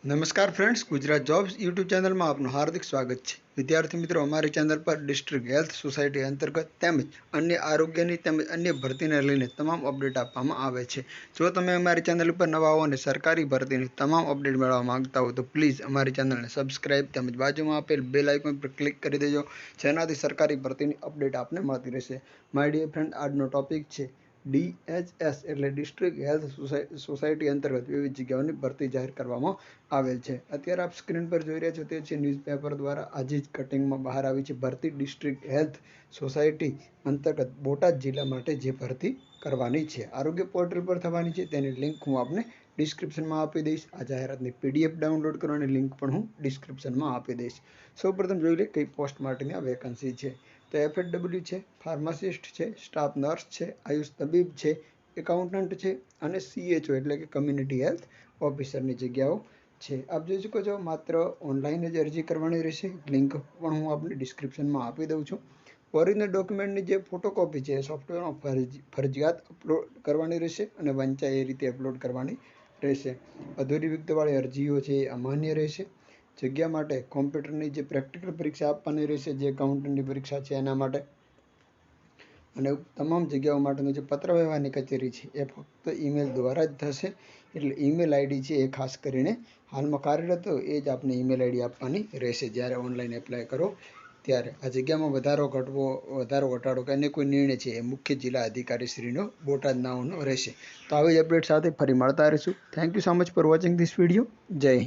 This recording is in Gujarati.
નમસ્કાર ફ્રેન્ડ્સ, ગુજરાત જોબ્સ યુટ્યુબ ચેનલમાં આપનું હાર્દિક સ્વાગત છે। વિદ્યાર્થી મિત્રો, અમારી ચેનલ પર ડિસ્ટ્રિક્ટ હેલ્થ સોસાયટી અંતર્ગત તેમજ અન્ય આરોગ્યની તેમજ અન્ય ભરતીને લઈને તમામ અપડેટ આપવામાં આવે છે। જો તમે અમારી ચેનલ પર નવા હો અને સરકારી ભરતીની તમામ અપડેટ મેળવવા માંગતા હો તો પ્લીઝ અમારી ચેનલને સબસ્ક્રાઇબ તેમજ બાજુમાં આપેલ બેલ આઇકોન પર ક્લિક કરી દેજો, જેનાથી સરકારી ભરતીની અપડેટ આપને મળતી રહેશે। માય ડિયર ફ્રેન્ડ, આજનો ટોપિક છે DHS એટલે ડિસ્ટ્રિક્ટ હેલ્થ સોસાયટી અંતર્ગત વિવિધ જગ્યાઓની ભરતી જાહેર કરવામાં આવેલ છે। અત્યારે આપ સ્ક્રીન પર જોઈ રહ્યા છો તે છે ન્યૂઝપેપર દ્વારા આજે જ કટિંગમાં બહાર આવી છે ભરતી ડિસ્ટ્રિક્ટ હેલ્થ સોસાયટી અંતર્ગત બોટાદ જિલ્લા માટે જે ભરતી કરવાની છે, આરોગ્ય પોર્ટલ પર થવાની છે, તેની લિંક હું આપને ડિસ્ક્રિપ્શનમાં આપી દઈશ। આ જાહેરાતની PDF ડાઉનલોડ કરવાની લિંક પણ હું ડિસ્ક્રિપ્શનમાં આપી દઈશ। સૌપ્રથમ જોઈ લે કઈ પોસ્ટ માટેની આ વેકન્સી છે તો FW છે, ફાર્માસિસ્ટ છે, સ્ટાફ નર્સ છે, આયુષ તબીબ છે, એકાઉન્ટન્ટ છે અને CHO એટલે કે કમ્યુનિટી હેલ્થ ઓફિસરની જગ્યાઓ છે। આપ જોઈ શકો છો માત્ર ઓનલાઈન જ અરજી કરવાની રહેશે, લિંક પણ હું આપને ડિસ્ક્રિપ્શનમાં આપી દઉં છું। ઓરિજિનલ ડોક્યુમેન્ટની જે ફોટોકોપી છે એ સોફ્ટવેરમાં ફરજિયાત અપલોડ કરવાની રહેશે અને વંચાય એ રીતે અપલોડ કરવાની રહેશે। અધૂરી વિગતવાળી અરજીઓ છે એ અમાન્ય રહેશે। જગ્યા માટે કોમ્પ્યુટરની જે પ્રેક્ટિકલ પરીક્ષા આપવાની રહેશે, જે એકાઉન્ટન્ટની પરીક્ષા છે એના માટે, અને તમામ જગ્યાઓ માટેનું જે પત્ર વ્યવહારની કચેરી છે એ ફક્ત ઈમેલ દ્વારા જ થશે, એટલે ઈમેલ આઈડી છે એ ખાસ કરીને હાલમાં કાર્યરત હોય એ જ આપને ઈમેલ આઈડી આપવાની રહેશે જ્યારે ઓનલાઈન એપ્લાય કરો ત્યારે। આ જગ્યામાં વધારો ઘટાડો કે અન્ય કોઈ નિર્ણય છે એ મુખ્ય જિલ્લા અધિકારી શ્રીનો બોટાદ નાઓનો રહેશે। તો આવી જ અપડેટ સાથે ફરી મળતા રહીશું। Thank you so much for watching this video. જય હિન્દ।